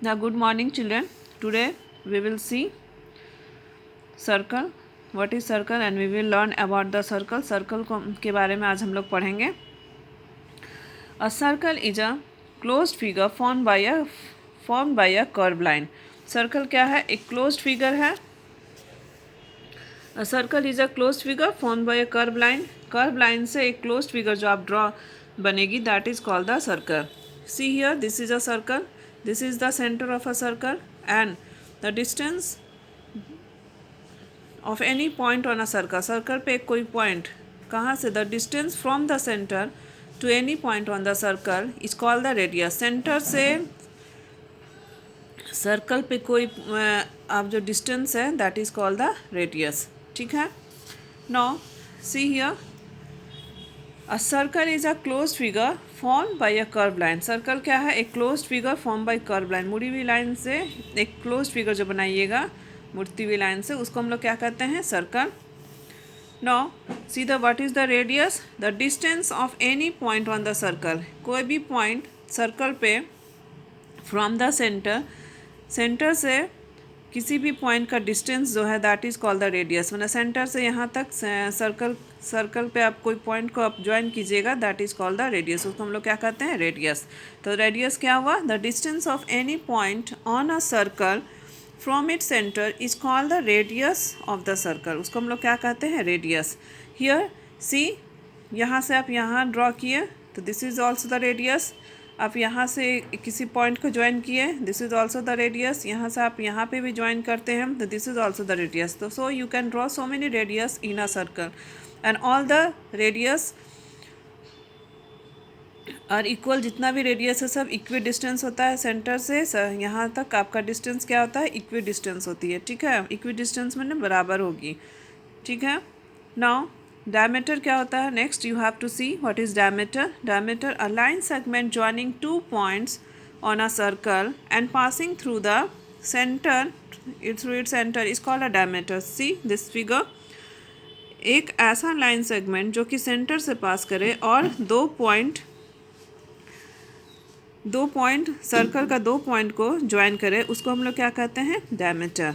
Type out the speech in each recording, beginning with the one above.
Now, good morning, children. Today we will see circle. What is circle? And we will learn about the circle. Circle के बारे में आज हम लोग पढ़ेंगे. A circle is a closed figure formed by a curved line. Circle क्या है? एक closed figure है. A circle is a closed figure formed by a curved line. Curved line से एक closed figure जो आप draw बनेगी, that is called the circle. See here, this is a circle. This is the center of a circle, and the distance of any point on a circle. Circle पे कोई point कहाँ से? The distance from the center to any point on the circle is called the radius. Center से circle पे कोई आप जो distance है that is called the radius. ठीक है. Now see here, a circle is a closed figure form by a curve line. Circle क्या है? एक closed figure form by curve line. मुड़ी हुई लाइन से एक क्लोज्ड फिगर जो बनाइएगा मुड़ती हुई लाइन से, उसको हम लोग क्या कहते हैं? Circle. Now see the what is the radius. The distance of any point on the circle. कोई भी पॉइंट सर्कल पे फ्रॉम द सेंटर से किसी भी पॉइंट का डिस्टेंस जो है that is called the radius. मतलब सेंटर से यहाँ तक सर्कल पे आप कोई पॉइंट को आप ज्वाइन कीजिएगा that is called the radius. उसको हम लोग क्या कहते हैं? रेडियस. तो रेडियस क्या हुआ? The distance of any point on a circle from it centre is called the radius of the circle. उसको हम लोग क्या कहते हैं? रेडियस. हियर सी, यहाँ से आप यहाँ ड्रॉ किए तो this is also the radius. आप यहाँ से किसी पॉइंट को ज्वाइन किए, this is also the radius. यहाँ से आप यहाँ पे भी ज्वाइन करते हैं तो this is also the radius. तो so you can draw so many radius in a circle and all the radius are equal. जितना भी रेडियस है सब इक्वी डिस्टेंस होता है. सेंटर से यहाँ तक आपका डिस्टेंस क्या होता है? इक्वी डिस्टेंस होती है. ठीक है. इक्वी डिस्टेंस में बराबर होगी. ठीक है. नाउ diameter क्या होता है? Next you have to see what is diameter. Diameter, a line segment joining two points on a circle and passing through the center, through its center is called a diameter. See this figure. एक ऐसा line segment जो कि centre से पास करे और दो point circle का दो पॉइंट को ज्वाइन करे, उसको हम लोग क्या कहते हैं? डायमीटर.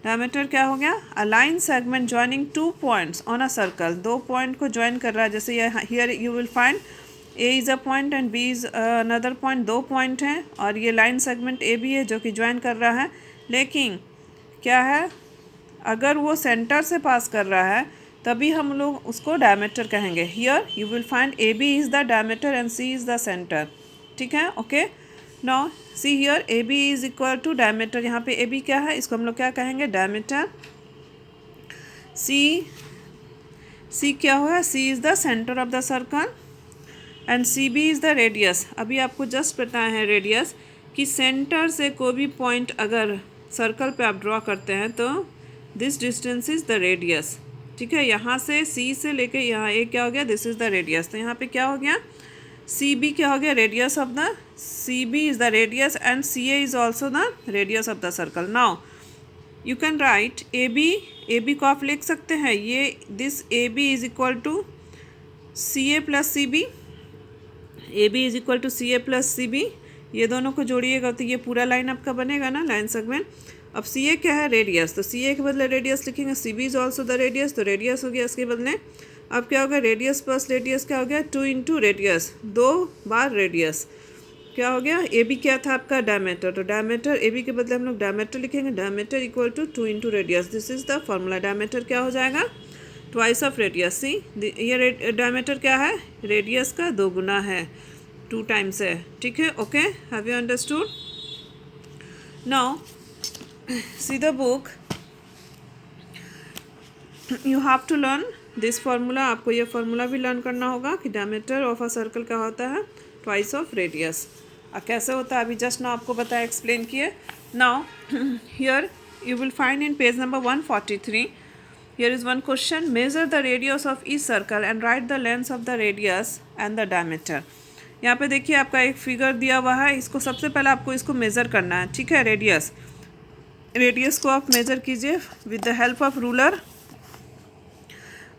डायमीटर क्या हो गया? A line segment joining two points on a circle. दो पॉइंट को ज्वाइन कर रहा है. जैसे here you will find A is a point and B is another point. दो पॉइंट हैं और ये लाइन सेगमेंट ए बी है जो कि ज्वाइन कर रहा है. लेकिन क्या है, अगर वो सेंटर से पास कर रहा है तभी हम लोग उसको डायमीटर कहेंगे. Here you will find A B is the diameter and C is the centre. ठीक है. Okay. Now see here A B is equal to diameter. यहाँ पे ए बी क्या है? इसको हम लोग क्या कहेंगे? डायमीटर. सी क्या हुआ? C is the centre of the circle and C B is the radius. अभी आपको जस्ट पता है रेडियस कि सेंटर से कोई भी पॉइंट अगर सर्कल पे आप ड्रॉ करते हैं तो this distance is the radius. ठीक है. यहाँ से सी से लेके यहाँ ए क्या हो गया? This is the radius. तो यहाँ पे क्या हो गया? सी बी क्या हो गया? Radius of the C B is the radius and C A is also the radius of the circle. Now you can write A B को आप लिख सकते हैं ये this A B is equal to C A plus C B. A B is equal to C A plus C B. ये दोनों को जोड़िएगा तो ये पूरा लाइन आपका बनेगा ना, लाइन सेगमेंट. अब सी ए क्या है? रेडियस. तो सी ए के बदले रेडियस लिखेंगे. C B is also the radius. तो रेडियस हो गया इसके बदले. अब क्या होगा? रेडियस प्लस रेडियस क्या हो गया? 2 इंटू रेडियस. 2 बार रेडियस. क्या हो गया? ए बी क्या था आपका? डायमीटर. तो डायमीटर ए बी के बदले हम लोग डायमीटर लिखेंगे. Diameter equal to 2 into radius. This is the formula. Diameter क्या हो जाएगा? Twice of radius. सी ये डायमीटर क्या है? रेडियस का 2 गुना है, 2 टाइम्स है. ठीक है. Okay. Have you understood? Now see the book. You have to learn this formula. आपको ये फार्मूला भी लर्न करना होगा कि डायमीटर ऑफ अ सर्कल क्या होता है? Twice of radius. कैसे होता है अभी जस्ट ना आपको बताया, एक्सप्लेन किए. Now here you will find in page number 143. Here is one question. Measure the radius of each circle and right the length of the radius and the diameter. यहाँ पे देखिए आपका एक फिगर दिया हुआ है. इसको सबसे पहले आपको इसको मेज़र करना है. ठीक है. रेडियस को आप मेज़र कीजिए with the help of ruler.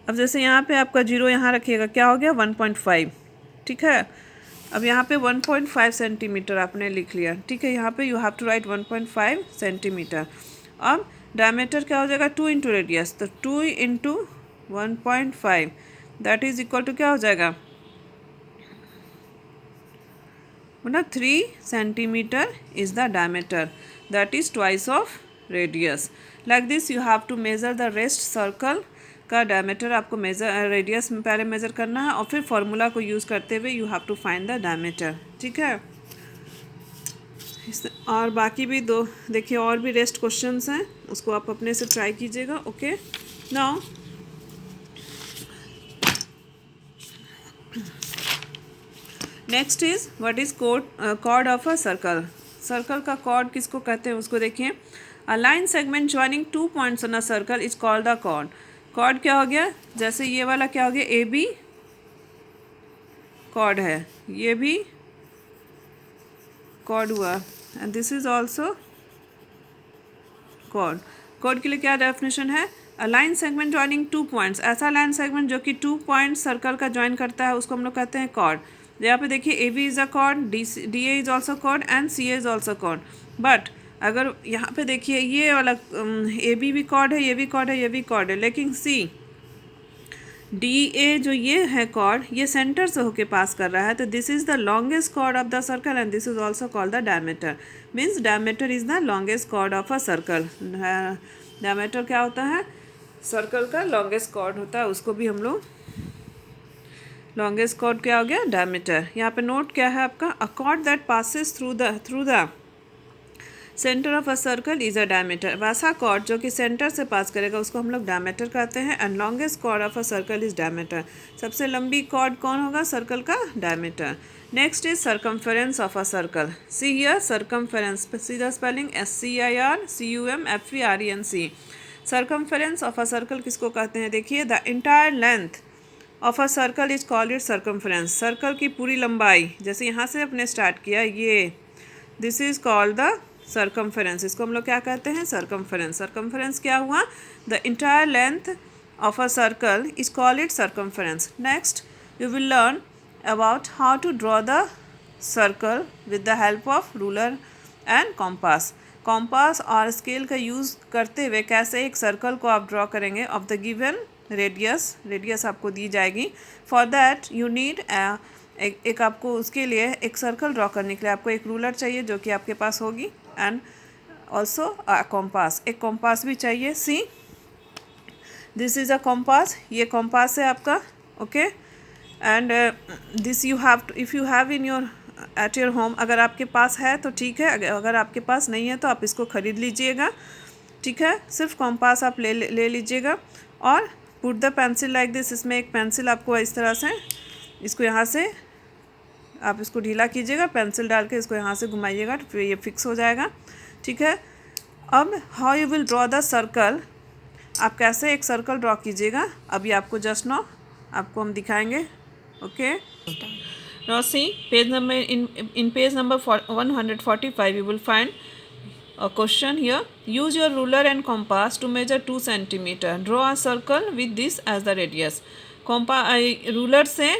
अब जैसे यहाँ पे आपका 0 यहाँ रखिएगा, क्या हो गया? 1.5. ठीक है. अब यहाँ पे 1.5 सेंटीमीटर आपने लिख लिया, ठीक है। यहाँ पे you have to write 1.5 centimetre. अब डायमीटर क्या हो जाएगा, 2 इंटू रेडियस, तो 2 into 1.5 that is equal to क्या हो जाएगा, मतलब 3 centimetre is the diameter, that is twice of radius. Like this you have to measure the rest circle का डायमीटर, आपको मेज़र रेडियस में पहले मेज़र करना है और फिर फॉर्मूला को यूज़ करते हुए you have to find the diameter, ठीक है। और बाकी भी दो देखिए और भी रेस्ट क्वेश्चंस हैं, उसको आप अपने से ट्राई कीजिएगा। Okay, now next is what is chord of a circle. Circle का कॉर्ड किसको कहते हैं उसको देखिए। A line segment joining 2 points on a circle is called the chord. Chord क्या हो गया, जैसे ये वाला क्या हो गया, ए बी कॉर्ड है, ये भी कॉर्ड हुआ, and this is also chord. Chord के लिए क्या डेफिनेशन है, a line segment joining 2 points, ऐसा लाइन सेगमेंट जो कि 2 पॉइंट सर्कल का ज्वाइन करता है उसको हम लोग कहते हैं कॉर्ड। यहाँ पे देखिए A B is a chord, D A is also chord and C A is also chord. But अगर यहाँ पे देखिए ये वाला ए बी भी कॉर्ड है, ये भी कॉर्ड है, ये भी कॉर्ड है, लेकिन सी डी ए जो ये है कॉर्ड, ये सेंटर से होके पास कर रहा है, तो this is the longest chord of the circle and this is also called the diameter. Means diameter is the longest chord of a circle. Diameter क्या होता है, सर्कल का लॉन्गेस्ट कॉर्ड होता है, उसको भी हम लोग लॉन्गेस्ट कॉर्ड क्या हो गया, डायमीटर। यहाँ पे नोट क्या है आपका, अ cord that passes through the centre of a circle is a diameter. वैसा कॉर्ड जो कि सेंटर से पास करेगा उसको हम लोग डायमीटर कहते हैं, and longest chord of a circle is diameter. सबसे लंबी कॉर्ड कौन होगा, सर्कल का, diameter. Next is circumference of a circle. See here circumference, see the spelling SCIRCUMFERENC। Circumference of a circle किसको कहते हैं, देखिए the entire length of a circle is called it circumference. Circle की पूरी लंबाई, जैसे यहाँ से अपने स्टार्ट किया ये, this is called the circumference, इसको हम लोग क्या कहते हैं, सर्कमफेरेंस। सर्कमफेरेंस क्या हुआ, the entire length of a circle is called it circumference. Next you will learn about how to draw the circle with the help of ruler and compass. Compass और scale का use करते हुए कैसे एक circle को आप draw करेंगे of the given radius आपको दी जाएगी। फॉर दैट यू नीड एक आपको उसके लिए एक सर्कल ड्रॉ करने के लिए आपको एक रूलर चाहिए जो कि आपके पास होगी, एंड ऑल्सो कॉम्पास, एक कॉम्पास भी चाहिए। See this is a compass, ये कॉम्पास है आपका, okay. And this you have to, if you have in your at your home, अगर आपके पास है तो ठीक है, अगर आपके पास नहीं है तो आप इसको ख़रीद लीजिएगा, ठीक है। सिर्फ कॉम्पास आप ले लीजिएगा और put the pencil like this. इसमें एक पेंसिल आपको इस तरह से, इसको यहाँ से आप इसको ढीला कीजिएगा, पेंसिल डाल के इसको यहाँ से घुमाइएगा तो फिर ये फिक्स हो जाएगा, ठीक है। अब how you will draw the circle, आप कैसे एक सर्कल ड्रॉ कीजिएगा अभी आपको जस्ट नो आपको हम दिखाएंगे, okay. Now C page number in page number 145 you will find a question here. Use your ruler and compass to measure 2 centimeter. Draw a circle with this as the radius. Ruler से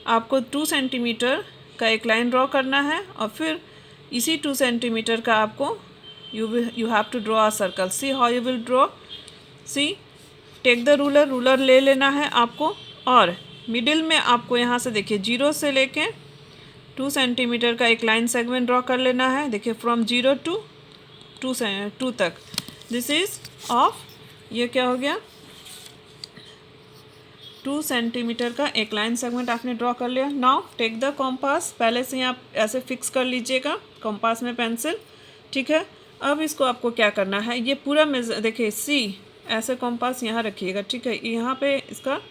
आपको 2 centimetre का एक line draw करना है और फिर इसी 2 centimetre का आपको you have to draw a circle. See how you will draw. See take the ruler ले लेना है आपको और मिडिल में आपको यहाँ से देखिए 0 से लेके 2 सेंटीमीटर का एक लाइन सेगमेंट ड्रॉ कर लेना है। देखिए फ्रॉम 0 to 2 तक, दिस इज ऑफ, ये क्या हो गया, 2 सेंटीमीटर का एक लाइन सेगमेंट आपने ड्रॉ कर लिया। नाउ टेक द कॉम्पास, पहले से ही आप ऐसे फिक्स कर लीजिएगा कॉम्पास में पेंसिल, ठीक है। अब इसको आपको क्या करना है, ये पूरा देखिए सी ऐसे कॉम्पास यहाँ रखिएगा, ठीक है। यहाँ पे इसका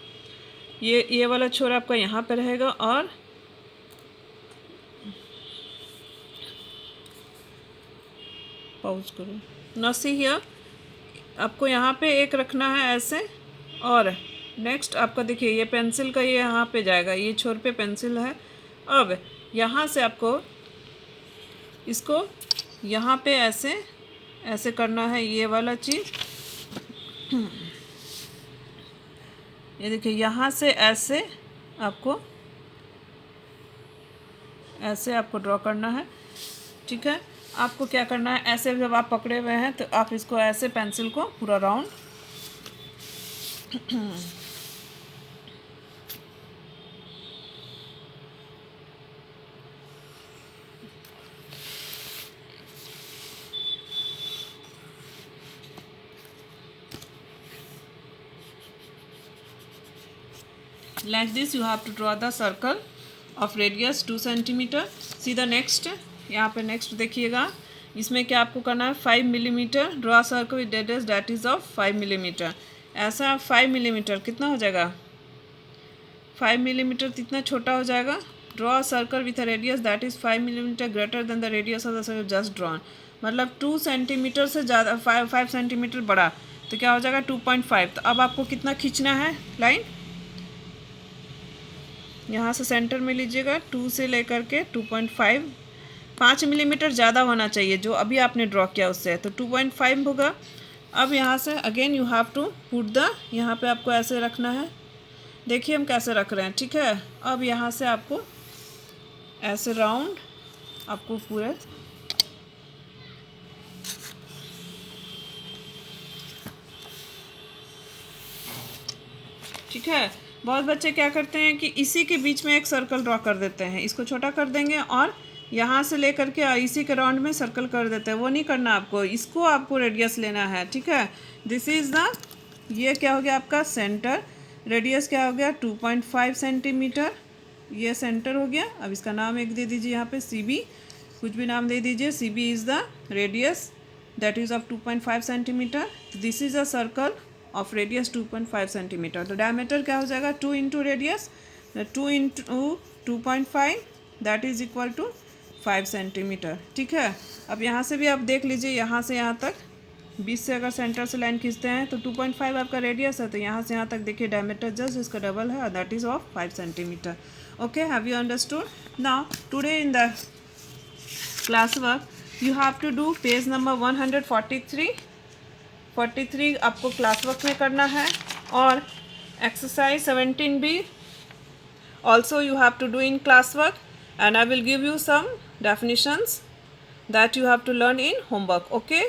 ये वाला छोर आपका यहाँ पे रहेगा और पॉज करो, नाउ सी हियर, आपको यहाँ पे एक रखना है ऐसे, और नेक्स्ट आपका देखिए ये पेंसिल का ये यहाँ पे जाएगा, ये छोर पे पेंसिल है। अब यहाँ से आपको इसको यहाँ पे ऐसे करना है, ये वाला चीज़, ये देखिए यहाँ से ऐसे आपको ऐसे आपको ड्रॉ करना है, ठीक है। आपको क्या करना है, ऐसे जब आप पकड़े हुए हैं तो आप इसको ऐसे पेंसिल को पूरा round like this you have to draw the circle of radius 2 centimeter. See the next, यहाँ पे नेक्स्ट देखिएगा, इसमें क्या आपको करना है, 5 millimetre draw circle with radius that is of 5 millimetre. ऐसा 5 मिलीमीटर कितना हो जाएगा, 5 मिलीमीटर कितना छोटा हो जाएगा। Draw circle with a radius that is 5 millimetre greater than the radius of the circle just drawn, मतलब 2 सेंटीमीटर से ज़्यादा 5 सेंटीमीटर बड़ा, तो क्या हो जाएगा 2.5। तो अब आपको कितना खींचना है लाइन, यहाँ से सेंटर में लीजिएगा 2 से लेकर के 2.5, 5 मिलीमीटर ज़्यादा होना चाहिए जो अभी आपने ड्रॉ किया उससे, तो 2.5 होगा। अब यहाँ से again you have to put the, यहाँ पे आपको ऐसे रखना है, देखिए हम कैसे रख रहे हैं, ठीक है। अब यहाँ से आपको ऐसे राउंड आपको पूरे ठीक है। बहुत बच्चे क्या करते हैं कि इसी के बीच में एक सर्कल ड्रॉ कर देते हैं, इसको छोटा कर देंगे और यहाँ से लेकर के इसी के राउंड में सर्कल कर देते हैं, वो नहीं करना आपको, इसको आपको रेडियस लेना है, ठीक है। दिस इज़ द, ये क्या हो गया आपका सेंटर, रेडियस क्या हो गया 2.5 सेंटीमीटर, ये सेंटर हो गया। अब इसका नाम एक दे दीजिए यहाँ पे CB, कुछ भी नाम दे दीजिए, CB is the radius that is of 2.5 centimetre. This is a circle of radius 2.5 centimetre. तो डायमीटर क्या हो जाएगा 2 into radius, 2 into 2.5 that is equal to 5 centimetre, ठीक है। अब यहाँ से भी आप देख लीजिए, यहाँ से यहाँ तक 20 से अगर सेंटर से लाइन खींचते हैं तो 2.5 आपका रेडियस है, तो यहाँ से यहाँ तक देखिए डायमीटर जस्ट इसका डबल है, that is of 5 centimetre. Okay, have you understood? Now today in the class work you have to do page number 143 आपको क्लास वर्क में करना है, और एक्सरसाइज 17 भी also you have to do in class work, and I will give you some definitions that you have to learn in homework. Okay.